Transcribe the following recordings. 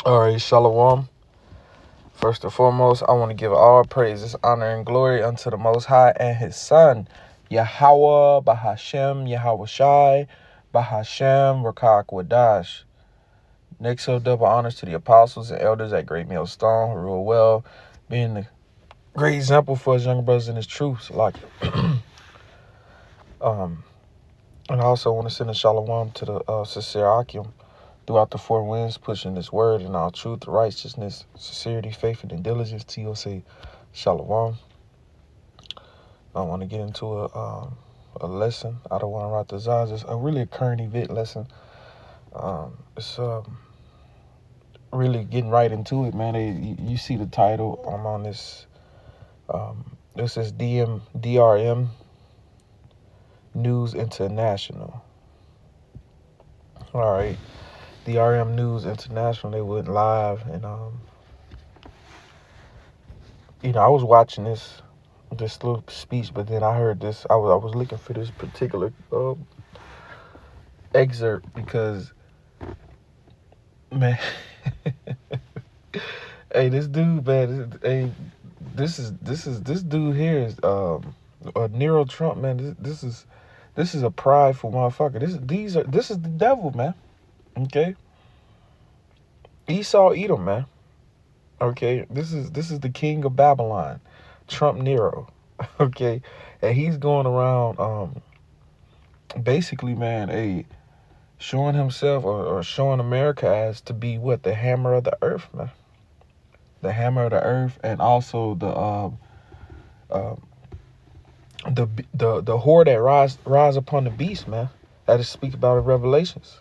All right, Shalom. First and foremost, I want to give all praises, honor, and glory unto the Most High and His Son, Yahweh, Bahashem, Yahweh Shai, Bahashem, Rakak Wadash. Next, so double honors to the apostles and elders at Great Millstone who rule well, being the great example for his younger brothers in his truth. And I also want to send a shalom to the sincere Akim throughout the four winds, pushing this word in all truth, righteousness, sincerity, faith, and diligence. To you say shalom. I want to get into a lesson. I don't want to write the Zaz. It's a really current event lesson. It's really getting right into it, man. You see the title. I'm on this. This is DRM News International. All right. DRM News International. They went live, and I was watching this little speech, but then I heard this. I was looking for this particular excerpt because, man, hey, this dude, man, this dude here is Nero Trump, man. This is a prideful motherfucker. This is the devil, man. Okay, Esau Edom, man. Okay, this is the king of Babylon, Trump Nero. Okay, and he's going around basically, man, showing himself or showing America as to be what, the hammer of the earth, man. The hammer of the earth, and also the whore that rise upon the beast, man. That is speak about in Revelations.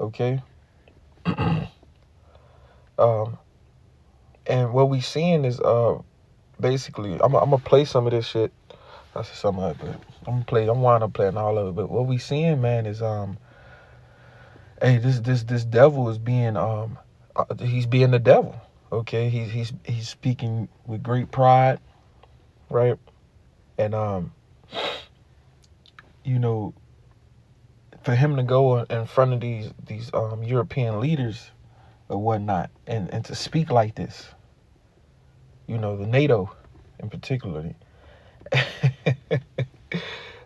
Okay. And what we seeing is basically, I'm gonna play some of this shit. I said some of it, but I'm wind up playing all of it. But what we seeing, man, is this devil is being he's being the devil. Okay, he's speaking with great pride, right? And for him to go in front of these European leaders or whatnot, and to speak like this, the NATO in particular.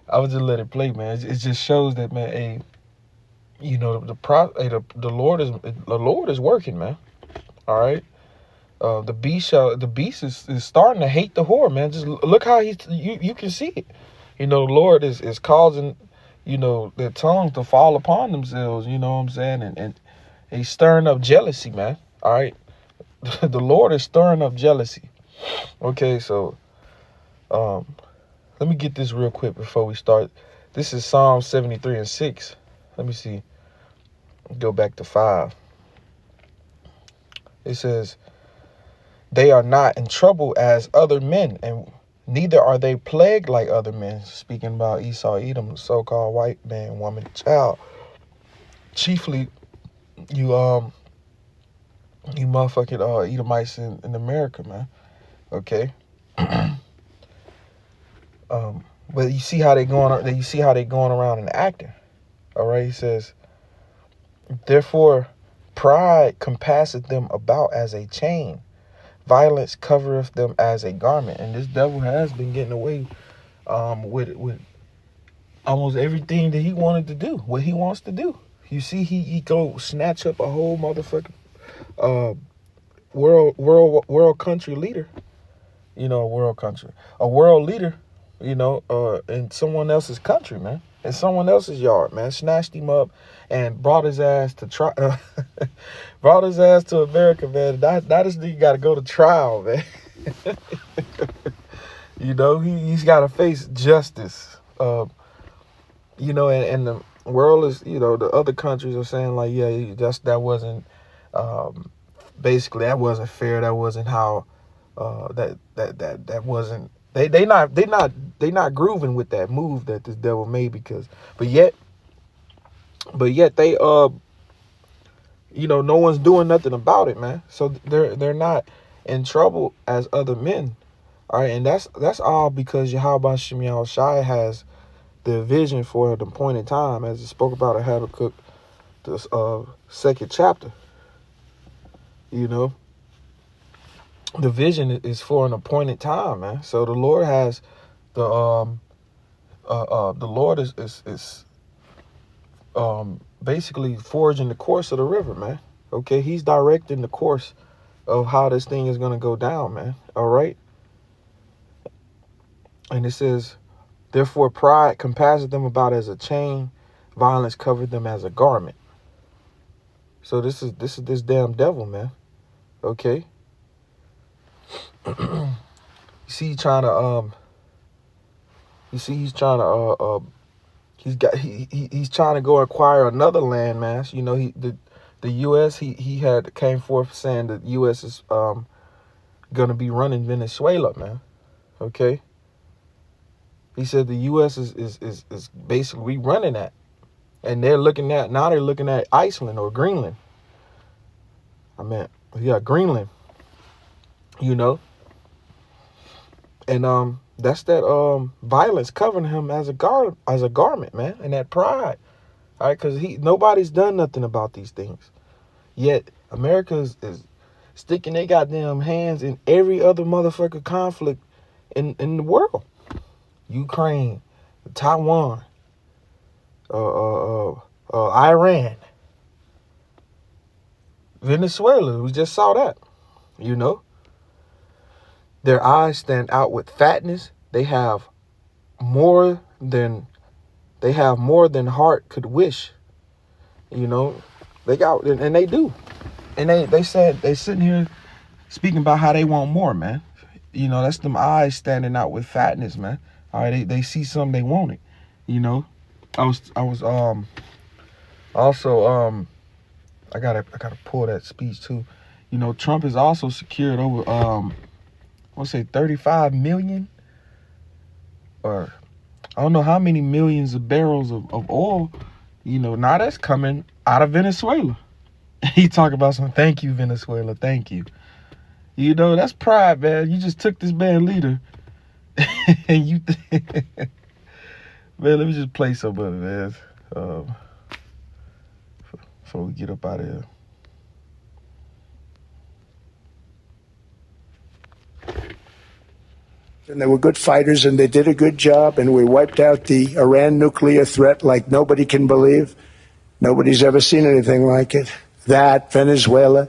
I would just let it play, man. It just shows that, man. The Lord is working, man. All right. The beast is starting to hate the whore, man. Just look how you can see it. The Lord is causing, their tongues to fall upon themselves. You know what I'm saying? And he's stirring up jealousy, man. All right. The Lord is stirring up jealousy. Okay, so let me get this real quick before we start. This is Psalm 73 and 6. Let me see. Go back to 5. It says, they are not in trouble as other men, and neither are they plagued like other men. Speaking about Esau, Edom, so-called white man, woman, child. Chiefly, you motherfucking Edomites in America, man. Okay. But you see how they going around and acting. All right. He says, therefore, pride compasseth them about as a chain. Violence covereth them as a garment. And this devil has been getting away with almost everything that he wanted to do, what he wants to do. You see, he go snatch up a whole motherfucking world country leader. A world leader, in someone else's country, man. In someone else's yard, man. Snatched him up and brought his ass to brought his ass to America, man. That is, you got to go to trial, man. He's got to face justice. And the world is, the other countries are saying like, yeah, that wasn't, basically that wasn't fair. That wasn't how, that wasn't. They not grooving with that move that this devil made but yet they no one's doing nothing about it, man. So they're not in trouble as other men. All right, and that's all because Yahweh Shem Shai has the vision for the appointed time, as it spoke about in Habakkuk, the second chapter. You know, the vision is for an appointed time, man. So the Lord has the Lord is basically forging the course of the river, man. Okay, He's directing the course of how this thing is gonna go down, man. All right, and it says, therefore, pride compasseth them about as a chain, violence covered them as a garment. So this is this damn devil, man. Okay, you see, he's trying to he's trying to go acquire another landmass. You know, the U.S. he had came forth saying that U.S. is gonna be running Venezuela, man. Okay, he said the U.S. is basically running that, and they're looking at Iceland or Greenland. Greenland. You know, and that's that violence covering him as a garment, man, and that pride. All right, because nobody's done nothing about these things. Yet America is sticking their goddamn hands in every other motherfucker conflict in the world. Ukraine, Taiwan, Iran, Venezuela. We just saw that. You know, their eyes stand out with fatness. They have more than heart could wish. You know, they got, and they do. And they said, they sitting here speaking about how they want more, man. You know, that's them eyes standing out with fatness, man. All right, they see something, they want it. You know, I was also I gotta pull that speech too. You know, Trump has also secured over I want to say 35 million, or I don't know how many millions of barrels of oil. You know, now that's coming out of Venezuela. He talk about some, thank you, Venezuela, thank you. You know, that's pride, man. You just took this bad leader and you man, let me just play some of it, man, before we get up out of here. And they were good fighters, and they did a good job, and we wiped out the Iran nuclear threat like nobody can believe. Nobody's ever seen anything like it. That, Venezuela,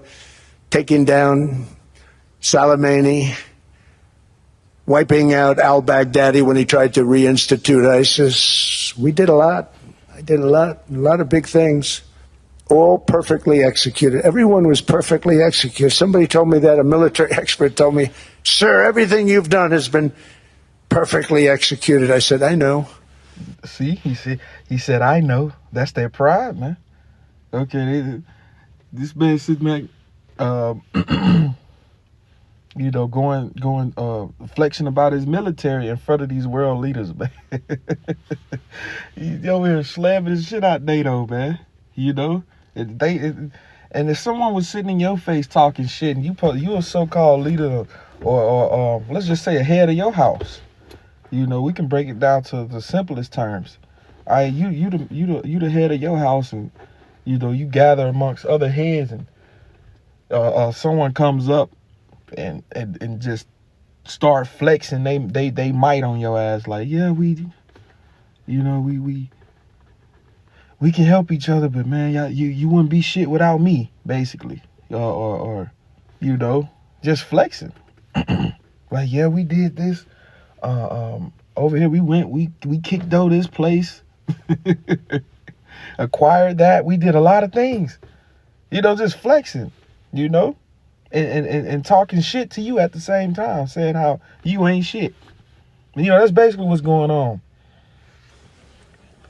taking down Soleimani, wiping out al-Baghdadi when he tried to reinstitute ISIS. We did a lot. I did a lot of big things, all perfectly executed. Everyone was perfectly executed. Somebody told me that, a military expert told me, sir, everything you've done has been perfectly executed. I said, I know. See, he said, I know. That's their pride, man. Okay, this man sitting back, you know, going flexing about his military in front of these world leaders, man. He's over here slamming his shit out NATO, man. You know, and if someone was sitting in your face talking shit, and you a so-called leader, or let's just say a head of your house, you know, we can break it down to the simplest terms. You the head of your house, and you know, you gather amongst other heads, and someone comes up and just start flexing they might on your ass, like, yeah, we can help each other, but man, you wouldn't be shit without me, basically, or you know, just flexing. Like, yeah, we did this. Over here we kicked out this place, acquired that. We did a lot of things, you know, just flexing, you know, and talking shit to you at the same time, saying how you ain't shit. You know, that's basically what's going on.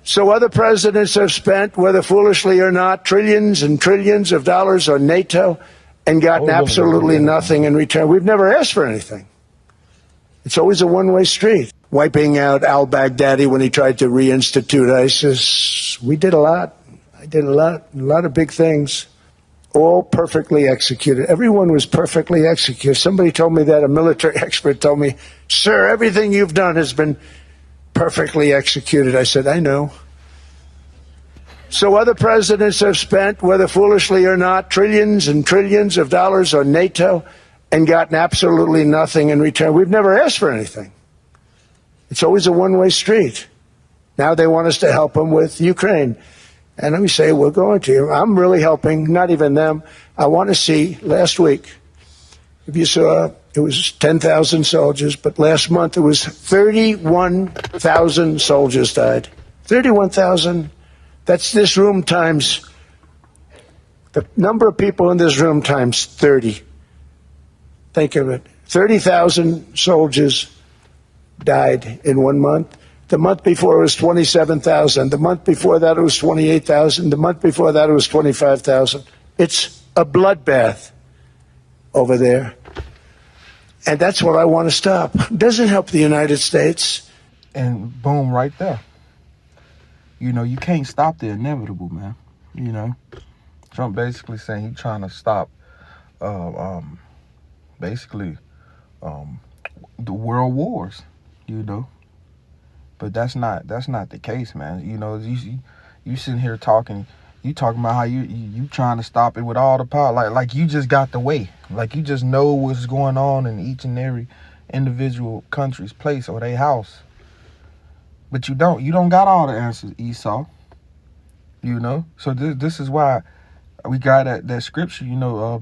So other presidents have spent, whether foolishly or not, trillions and trillions of dollars on NATO and gotten absolutely nothing in return. We've never asked for anything. It's always a one-way street. Wiping out al-Baghdadi when he tried to reinstitute ISIS. We did a lot. I did a lot of big things, all perfectly executed. Everyone was perfectly executed. Somebody told me that, a military expert told me, sir, everything you've done has been perfectly executed. I said, I know. So other presidents have spent, whether foolishly or not, trillions and trillions of dollars on NATO and gotten absolutely nothing in return. We've never asked for anything. It's always a one-way street. Now they want us to help them with Ukraine. And let me say, we're going to. I'm really helping, not even them. I want to see, last week, if you saw, it was 10,000 soldiers, but last month it was 31,000 soldiers died. 31,000. That's this room times, the number of people in this room times 30. Think of it. 30,000 soldiers died in 1 month. The month before it was 27,000. The month before that it was 28,000. The month before that it was 25,000. It's a bloodbath over there. And that's what I want to stop. It doesn't help the United States. And boom, right there. You know, you can't stop the inevitable, man. You know, Trump basically saying he's trying to stop, basically, the world wars. You know, but that's not the case, man. You know, you sitting here talking, you talking about how you trying to stop it with all the power, like you just got the way, like you just know what's going on in each and every individual country's place or their house. But you don't got all the answers, Esau. You know, so this is why we got that scripture. You know,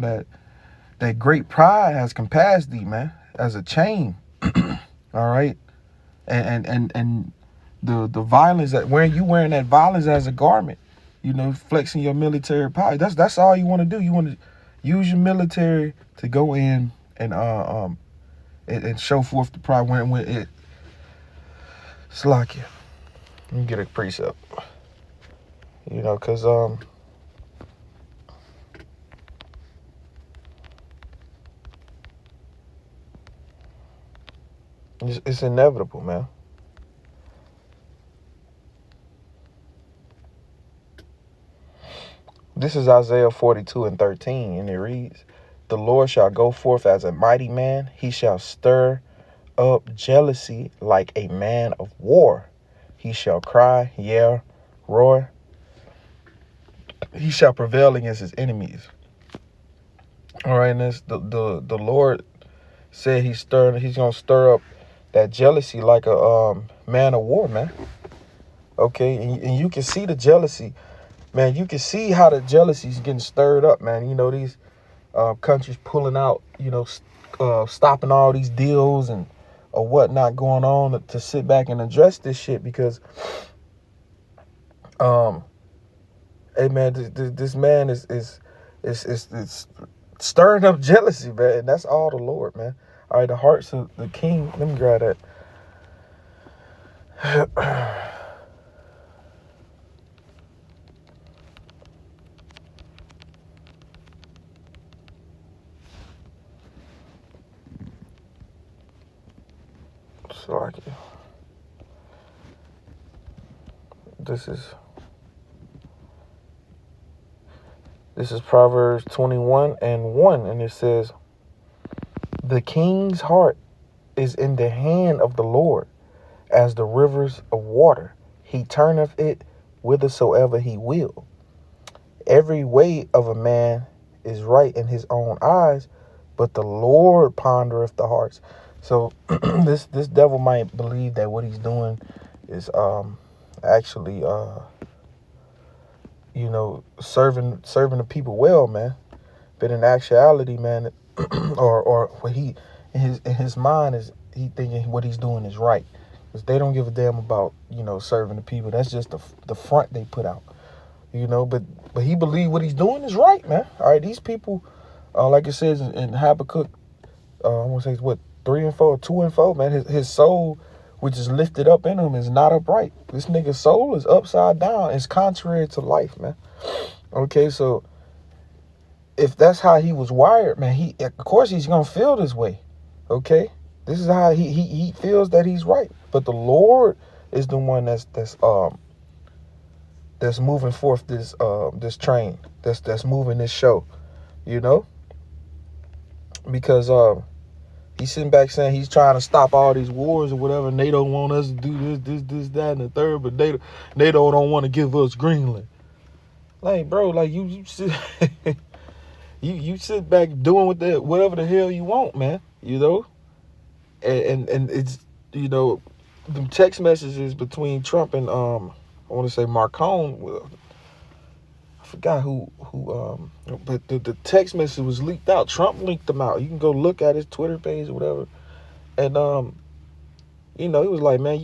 that great pride has compassed thee, man, as a chain. All right, and the violence that wearing that violence as a garment. You know, flexing your military power. That's all you want to do. You want to use your military to go in and show forth the pride when it's like you. Let me get a precept. You know, cause it's inevitable, man. This is Isaiah 42:13, and it reads, "The Lord shall go forth as a mighty man; he shall stir up jealousy like a man of war. He shall cry, yeah, roar. He shall prevail against his enemies." All right, and this, the Lord said he's gonna stir up that jealousy like a man of war, man. Okay, and you can see the jealousy, man. You can see how the jealousy is getting stirred up, man. You know, these countries pulling out, you know, stopping all these deals and or whatnot going on to sit back and address this shit because, hey man, this man is stirring up jealousy, man. And that's all the Lord, man. All right, the hearts of the king. Let me grab that. Sorry. This is Proverbs 21:1, and it says, "The king's heart is in the hand of the Lord, as the rivers of water. He turneth it whithersoever he will. Every way of a man is right in his own eyes, but the Lord pondereth the hearts." So this devil might believe that what he's doing is actually you know, serving the people well, man. But in actuality, man, or what he in his mind is he thinking what he's doing is right, because they don't give a damn about, you know, serving the people. That's just the front they put out, you know. But he believe what he's doing is right, man. All right, these people, like it says in Habakkuk, I want to say what 3 and 4, 2 and 4, man. His soul, which is lifted up in him, is not upright. This nigga's soul is upside down. It's contrary to life, man. Okay, so if that's how he was wired, man, he of course he's gonna feel this way. Okay, this is how he feels that he's right. But the Lord is the one that's moving forth this train, that's moving this show, you know, because he's sitting back saying he's trying to stop all these wars or whatever, and they don't want us to do this, that, and the third, but NATO don't want to give us Greenland. Like, bro, like you sit, you sit back doing whatever the hell you want, man. You know, and it's the text messages between Trump and I want to say Marcone. Well, I forgot but the text message was leaked out. Trump leaked them out. You can go look at his Twitter page or whatever, and he was like, man,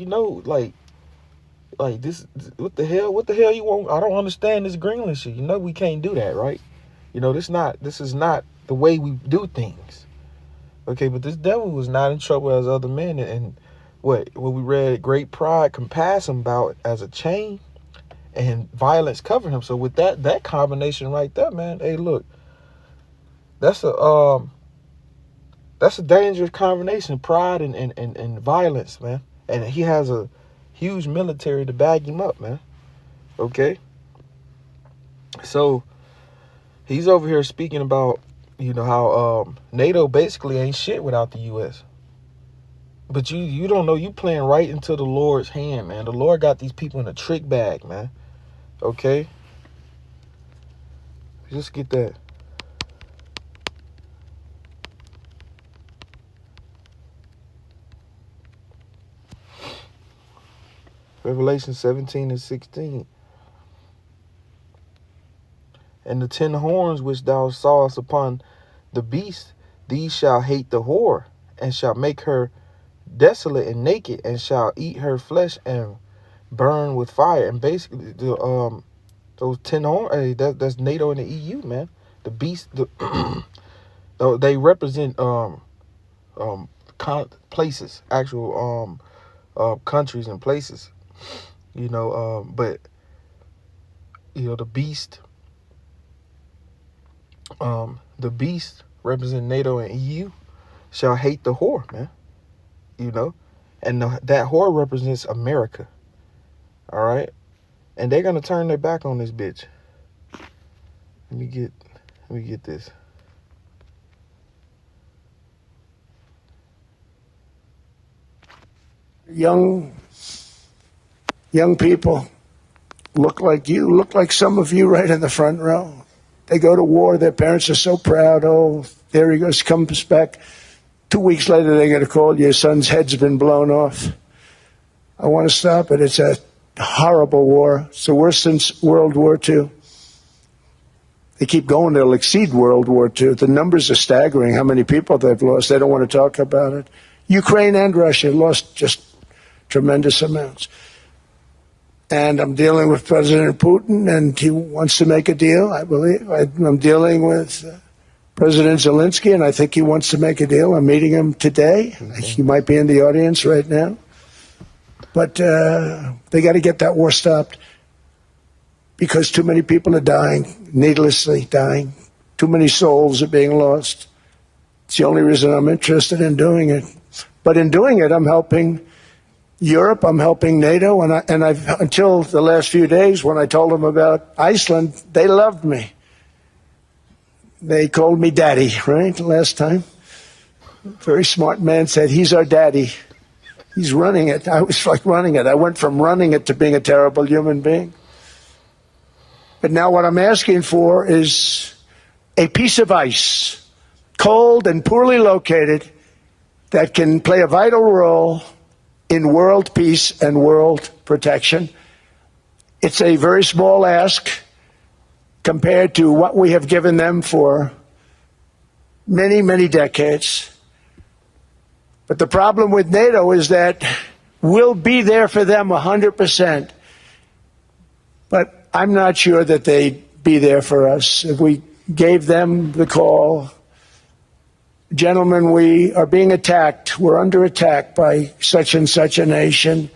like this, what the hell you want? I don't understand this Greenland shit. We can't do that, right? This is not the way we do things. Okay, but this devil was not in trouble as other men, and what we read, great pride compass him about as a chain, and violence covered him. So with that combination right there, man, hey, look, that's a dangerous combination, pride and violence, man. And he has a huge military to back him up, man. Okay, so he's over here speaking about how NATO basically ain't shit without the U.S. But you don't know, you playing right into the Lord's hand, man. The Lord got these people in a trick bag, man. Okay, just get that. Revelation 17 and 16. And the 10 horns which thou sawest upon the beast, these shall hate the whore, and shall make her desolate and naked, and shall eat her flesh and burn with fire. And basically, those 10 horns, hey, that's NATO and the EU, man. The beast, they represent places, actual countries and places. But the beast. The beast represent NATO and EU shall hate the whore, man. And that whore represents America. All right, and they're gonna turn their back on this bitch. Let me get this. Young people look like some of you right in the front row. They go to war. Their parents are so proud. Oh, there he goes, comes back. 2 weeks later, they get a call. Your son's head's been blown off. I want to stop it. It's a horrible war. It's the worst since World War II. They keep going. They'll exceed World War II. The numbers are staggering, how many people they've lost. They don't want to talk about it. Ukraine and Russia lost just tremendous amounts. And I'm dealing with President Putin, and he wants to make a deal, I believe. I'm dealing with President Zelensky, and I think he wants to make a deal. I'm meeting him today. He might be in the audience right now. But they got to get that war stopped because too many people are dying, needlessly dying. Too many souls are being lost. It's the only reason I'm interested in doing it. But in doing it, I'm helping Europe, I'm helping NATO, and I've until the last few days when I told them about Iceland, they loved me. They called me daddy, right, last time. Very smart man said, he's our daddy. He's running it. I was like running it. I went from running it to being a terrible human being. But now what I'm asking for is a piece of ice, cold and poorly located, that can play a vital role in world peace and world protection. It's a very small ask compared to what we have given them for many, many decades. But the problem with NATO is that we'll be there for them 100%. But I'm not sure that they'd be there for us. If we gave them the call, gentlemen, we are being attacked. We're under attack by such and such a nation.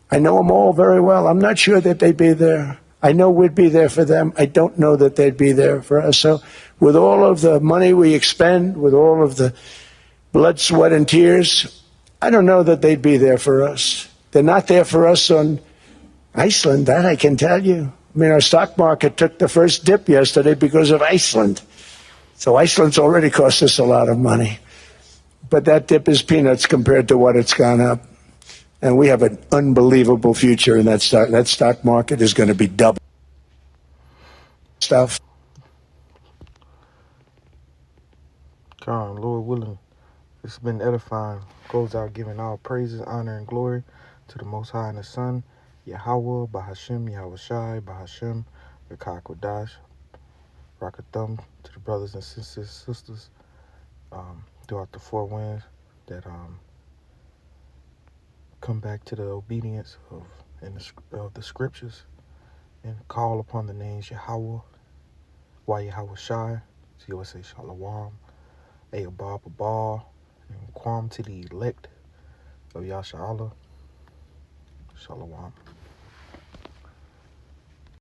I know them all very well. I'm not sure that they'd be there. I know we'd be there for them. I don't know that they'd be there for us. So with all of the money we expend, with all of the blood, sweat, and tears, I don't know that they'd be there for us. They're not there for us on Iceland, that I can tell you. I mean, our stock market took the first dip yesterday because of Iceland. So Iceland's already cost us a lot of money. But that dip is peanuts compared to what it's gone up. And we have an unbelievable future in that stock. That stock market is going to be double. stuff. Come, Lord willing, it's been edifying. Close out giving all praises, honor, and glory to the Most High and the Son, Yahweh, Bahashem, Yahweh Shai, Bahashem, Rakakwadash, Rakathum, to the brothers and sisters throughout the four winds that come back to the obedience of the scriptures and call upon the names Yahweh, Yahweh Shai, so you always say Shalom, Abab Abal, and Quam to the elect of Yasha Allah, Shalom.